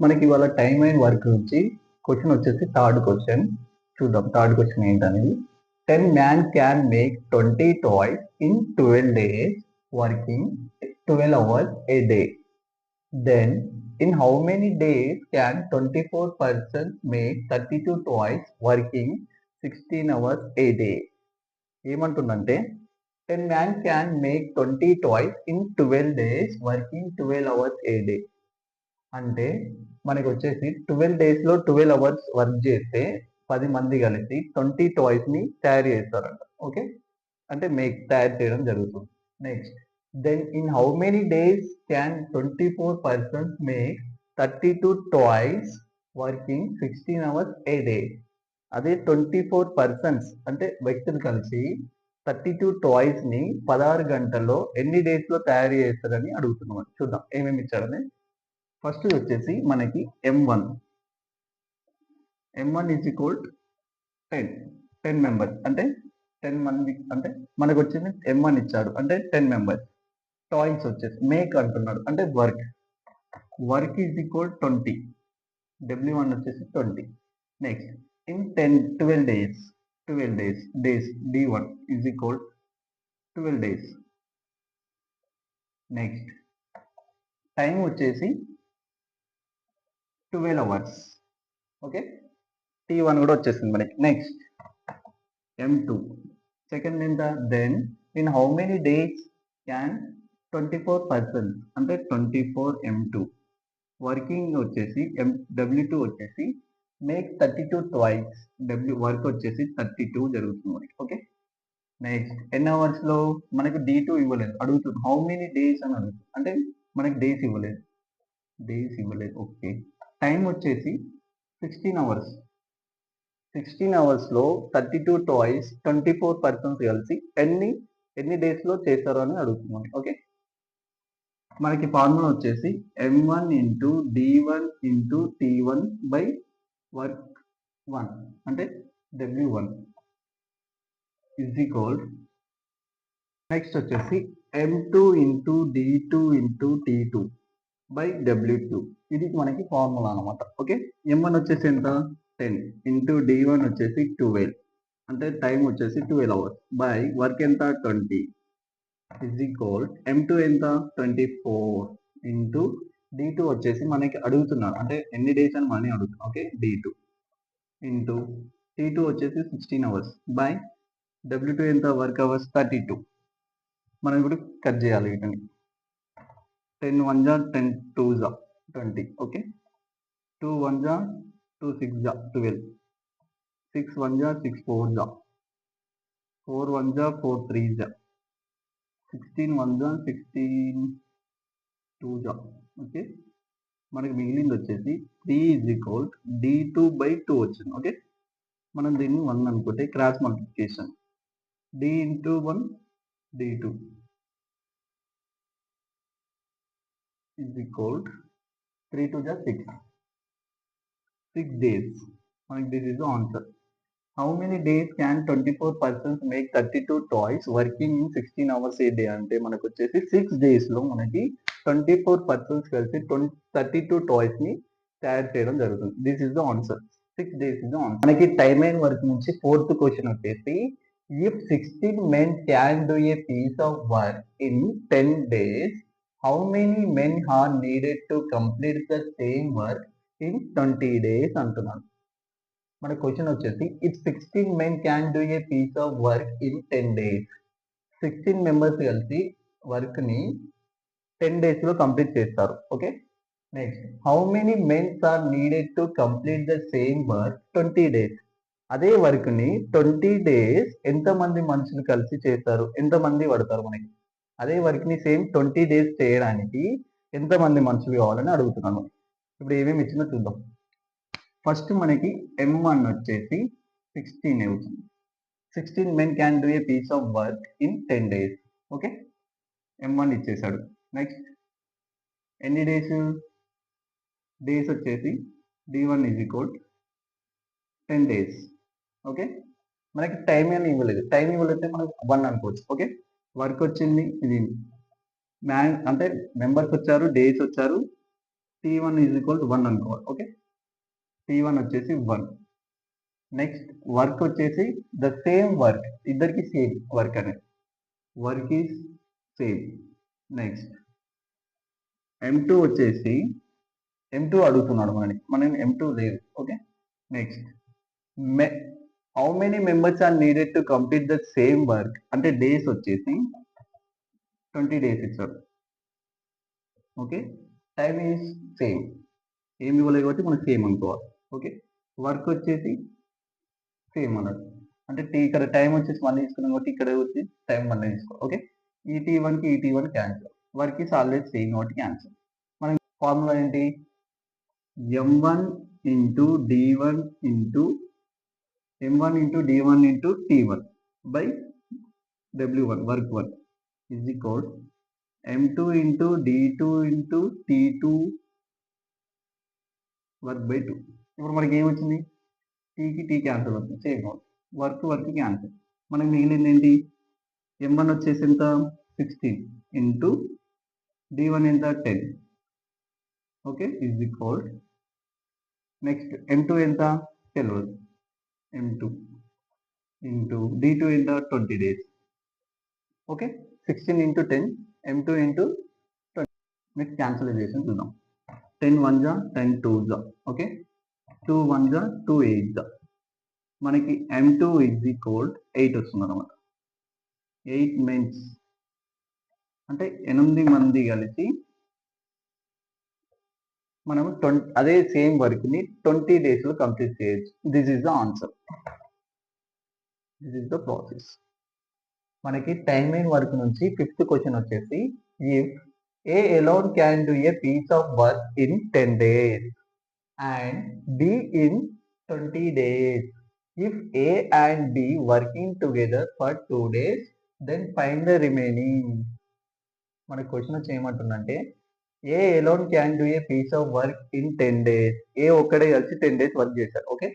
మనకి ఇవాళ time and work నుంచి క్వశ్చన్ వచ్చేసి థర్డ్ క్వశ్చన్ చూద్దాం. థర్డ్ క్వశ్చన్ ఏంటనేది. 10 man can make 20 toys in 12 days working 12 hours a day. Then in how many days can 24 persons make 32 toys working 16 hours a day? ఏమంటుందంటే 10 man can make 20 toys in 12 days working 12 hours a day. అంటే మనకి వచ్చేసి 12 days లో 12 hours work చేస్తే 10 మంది కలిసి 20 toys ని తయారు చేస్తారంట. ఓకే, అంటే తయారు చేయడం జరుగుతుంది. Next, then in how many days can 24 persons make 32 toys working 16 hours a day. అదే 24 పర్సన్స్ అంటే వ్యక్తులు కలిసి 32 టాయ్స్ ని 16 గంటల్లో ఎన్ని డేస్ లో తయారు చేస్తారని అడుగుతున్నాం. చూద్దాం ఏమేమి ఇచ్చారని. ఫస్ట్ వచ్చేసి మనకి M1 ఈజ్ ఈక్వల్ 10 మెంబర్స్ అంటే 10 మంది అంటే మనకు వచ్చేసి M1 ఇచ్చాడు అంటే 10 మెంబర్స్. టాయ్స్ వచ్చేసి మేక్ అంటున్నాడు అంటే వర్క్ ఈజ్ ఈక్వల్ 20, W1 వచ్చేసి 20. Next in 12 days D1 is equal 12 days. Next time వచ్చేసి 12 అవర్స్. ఓకే, T1 కూడా వచ్చేసింది మనకి. నెక్స్ట్ M2 సెకండ్ ఎంత, then in how many days can 24 persons అంటే 24 M2 వర్కింగ్ వచ్చేసి W2 వచ్చేసి మేక్ 32 ట్వైస్, వర్క్ వచ్చేసి 32 జరుగుతుంది. ఓకే, నెక్స్ట్ ఎన్ అవర్స్ లో మనకు D2 ఇవ్వలేదు, అడుగుతుంది హౌ మెనీ డేస్ అని అడుగుతుంది అంటే మనకి డేస్ ఇవ్వలేదు. ఓకే, టైం వచ్చేసి 16 అవర్స్. 16 అవర్స్ లో 32 టాయ్స్ 24 పర్సన్స్ కలిసి ఎన్ని డేస్ లో చేస్తారు అని అడుగుతున్నాం. ఓకే, మనకి ఫార్ములా వచ్చేసి M1 into D1 into T1 by work 1 అంటే W1 ఇజ్ ఈక్వల్. నెక్స్ట్ వచ్చేసి M2 into D2 into T2 by W2. ఇది మనకి ఫార్ములా అనమాట. ఓకే, M1 వచ్చేసి ఎంత 10 ఇంటూ D1 వచ్చేసి 12 అంటే టైం వచ్చేసి 12 అవర్స్ బై వర్క్ ఎంత 20 ఇజ్ ఈక్వల్ M2 ఎంత 24 ఇంటూ D2 వచ్చేసి మనకి అడుగుతున్నాడు అంటే ఎన్ని డేస్ అని మనని అడుగుతున్నాం. ఓకే, D2 ఇంటూ T2 వచ్చేసి 16 అవర్స్ బై W2 ఎంత వర్క్ అవర్స్ 32. మనం ఇప్పుడు కట్ చేయాలి వీటిని. 10 1 జా 10 2 జా 20. ఓకే, 2 1 జా 2 6 జా 12, 6 1 జా 6 4 జా 4 1 జా 4 3 జా 16 1 జా 16 2 జా. ఓకే, మనకి మిగిలింది వచ్చేసి 3 ఈజ్ ఈక్వల్ D2 బై 2 వచ్చింది. ఓకే, మనం దీన్ని 1 అనుకుంటే cross multiplication D into 1 D2 is equal 3 2 జా 6 డేస్. మనకి this is the answer. How many days can 24 persons make 32 toys working in 16 hours a day అంటే మనకు వచ్చేసి 6 డేస్ లో మనకి 24 పర్సన్స్ కలిసి 32 టాయ్స్ ని తయారు చేయడం జరుగుతుంది. This is the answer. 6 days is the answer. మనకి టైమ్ అండ్ వర్క్ నుంచి ఫోర్త్ క్వశ్చన్ వచ్చేసి if 16 men can do a piece of work in 10 days, how many men are needed to complete the same work in 20 days అంటున్నాను. మన question వచ్చేసి if 16 men can do a piece of work in 10 days, 16 members కలిసి work ని 10 days లో complete చేస్తారు. Okay, next how many mens are needed to complete the same work 20 days. అదే work ని 20 days ఎంతమంది మనుషులు కలిసి చేస్తారు, ఎంతమంది పడతారు మనకి. అదే వర్క్ ని సేమ్ 20 డేస్ చేయడానికి ఎంతమంది మనుషులు కావాలని అడుగుతున్నాను. ఇప్పుడు ఏమేమి ఇచ్చినా చూద్దాం. ఫస్ట్ మనకి M1 వచ్చేసి 16 అవుతుంది. 16 men can do a piece of work in 10 days. Okay, M1 ఇచ్చేసాడు. నెక్స్ట్ ఎన్ని డేస్ వచ్చేసి D1 is equal 10 days. Okay, మనకి టైం అని ఇవ్వలేదు, టైం ఇవ్వలేకపోతే మనకి 1 అనుకోవచ్చు. ఓకే, వర్క్ వచ్చింది ఇది అంటే మెంబర్స్ వచ్చారు, డేస్ వచ్చారు, T1 ఈజ్ ఈక్వల్ టు 1 అనుకోవాలి. ఓకే, T1 వచ్చేసి 1. నెక్స్ట్ వర్క్ వచ్చేసి ద సేమ్ వర్క్, ఇద్దరికి సేమ్ వర్క్ అనేది, work is same. Next M2 వచ్చేసి M2 అడుగుతున్నాడు మనం M2 లేదు. Okay, next how many members are needed to complete the same work, అంటే డేస్ వచ్చేసి 20 డేస్ ఇచ్చాడు. ఓకే, టైం ఈజ్ సేమ్, ఏమి ఇవ్వలేదు కాబట్టి మనం సేమ్ అనుకోవాలి. ఓకే, వర్క్ వచ్చేసి సేమ్ అన్నట్టు, అంటే ఇక్కడ టైం వచ్చేసి 1 తీసుకున్నాం కాబట్టి ఇక్కడ వచ్చి టైం 1 తీసుకోవాలి. ఓకే, ఈ T1 కి ఈ T1 cancel, work is always same కాబట్టి క్యాన్సిల్. మనం ఫార్ములా ఏంటి, M1 into D1 into M1 into D1 into T1 by W1 work 1 is equal M2 into D2 into T2 work by 2. ఇప్పుడు మనకి ఏమొచ్చింది, టీకి టీ క్యాన్సిల్ అవుతుంది, same work cancel. మనకి మిగిలింది ఏంటి, M1 వచ్చేసి ఎంత 16 ఇంటూ D1 ఎంత 10. Okay, is equal next M2 ఎంత తెలియదు, M2 ఇంటూ D2 ఎంత 20 days. Okay, 16 into 10 M2 into 20. Next క్యాన్సిలైజేషన్ చూద్దాం. 10 1 జా 10 2 జా. ఓకే, 2 1 జా 2 8 జా. మనకి M2 ఈజ్ ఈక్వల్ 8 వస్తుంది అనమాట. 8 మెన్స్ అంటే 8 మంది కలిసి మనం అదే సేమ్ వర్క్ ని 20 డేస్ లో కంప్లీట్ చేయొచ్చు. This is the answer, this is the process. మనకి టైమ్ ఇన్ వర్క్ నుంచి 5th క్వశ్చన్ వచ్చేసి, if A alone can do a piece of work in 10 days and B in 20 days. If A and B working together for 2 days, then find the remaining. మన question వచ్చి ఏమంటుందంటే, A alone can do a piece of work in 10 days. A ఒక్కడే కలిసి 10 days work చేశారు. Okay,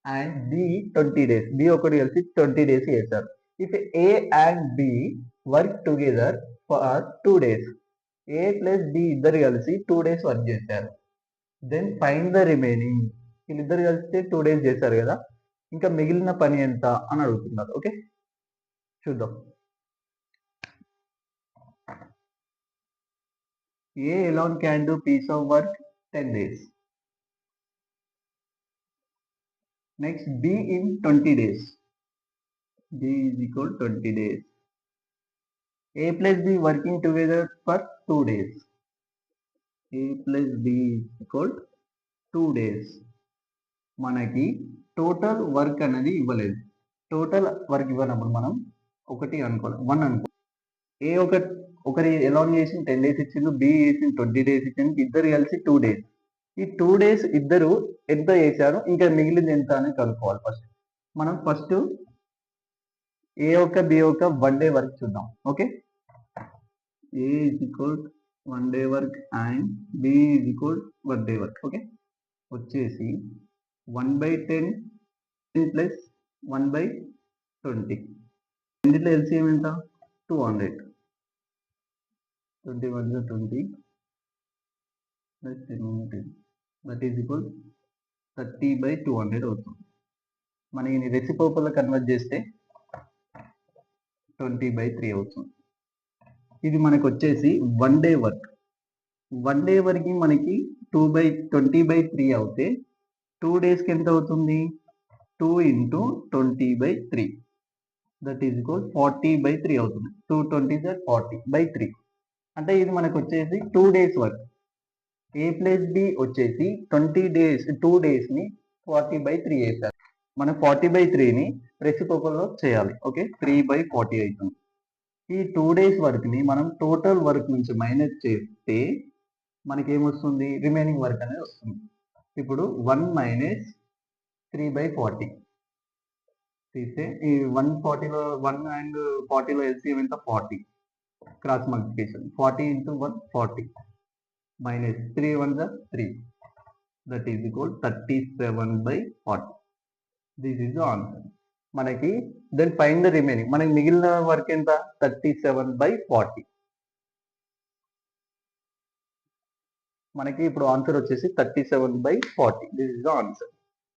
and B 20 days. B ఒక్కడే కలిసి 20 days చేశారు. If A and B work together for 2 days, A plus B ఇద్దరు కలిసి 2 days వర్క్ చేశారు. Then find the remaining. వీళ్ళిద్దరు కలిస్తే 2 days చేశారు కదా, ఇంకా మిగిలిన పని ఎంత అని అడుగుతున్నారు. ఓకే, చూద్దాం. A alone can do piece of work 10 days. Next B in 20 days. B is equal 20 days. A plus B working together for 2 days. A plus B is equal 2 days. మనకి టోటల్ వర్క్ అనేది ఇవ్వలేదు. Total work ఇవ్వనప్పుడు మనం ఒకటి అనుకోవాలి, 1 అనుకో. ఏ ఒకరి along చేసి 10 days ఇచ్చిండు, బి చేసి 20 days ఇచ్చిండు, ఇద్దరు కలిసి 2 days. ఈ 2 days ఇద్దరు ఎంత చేశారు, ఇంకా మిగిలింది ఎంత అని కనుక్కోవాలి. మనం ఫస్ట్ ఏ ఒక బి ఒక 1 day వర్క్ చూద్దాం. Okay, A is equal 1 day work and B is equal 1 day work. Okay, వచ్చేసి 1/10 ప్లస్ 1/20. రెండిట్లో ఎల్సిఎం ఎంత 200. 21 20 ప్లస్ 10 దట్ ఈజ్ ఈక్వల్ 30/200 అవుతుంది. మనకి రెసిప్రోకల్ కన్వర్ట్ చేస్తే 20/3 అవుతుంది. ఇది మనకు వచ్చేసి 1 day వర్క్. 1 day వరకు మనకి 20/3 అవుతే 2 daysకి ఎంత అవుతుంది, 2 into 20/3 దట్ ఈజ్ ఈక్వల్ 40/3 అవుతుంది. 220 40/3 అంటే ఇది మనకు వచ్చేసి 2 days వర్క్. ఏ ప్లస్ బి వచ్చేసి 20 days 2 days ని 40/3 చేశారు. మనం 40/3ని రెసిప్రోకల్లో చేయాలి. ఓకే, 3/40 అవుతుంది. ఈ 2 days వర్క్ ని మనం టోటల్ వర్క్ నుంచి మైనస్ చేస్తే మనకి ఏమొస్తుంది, రిమైనింగ్ వర్క్ అనేది వస్తుంది. ఇప్పుడు 1 మైనస్ 3/40 తీస్తే ఈ 140లో 1 అండ్ 40లో ఎల్సిఎం ఎంత 40, cross multiplication 40 into 1 40 minus 3 1 3 that is equal 37/40. This is the answer. మనకి దెన్ ఫైండ్ ద రిమైనింగ్, మనకి మిగిలిన వర్క్ ఎంత 37/40. మనకి ఇప్పుడు ఆన్సర్ వచ్చేసి 37/40. This is the answer.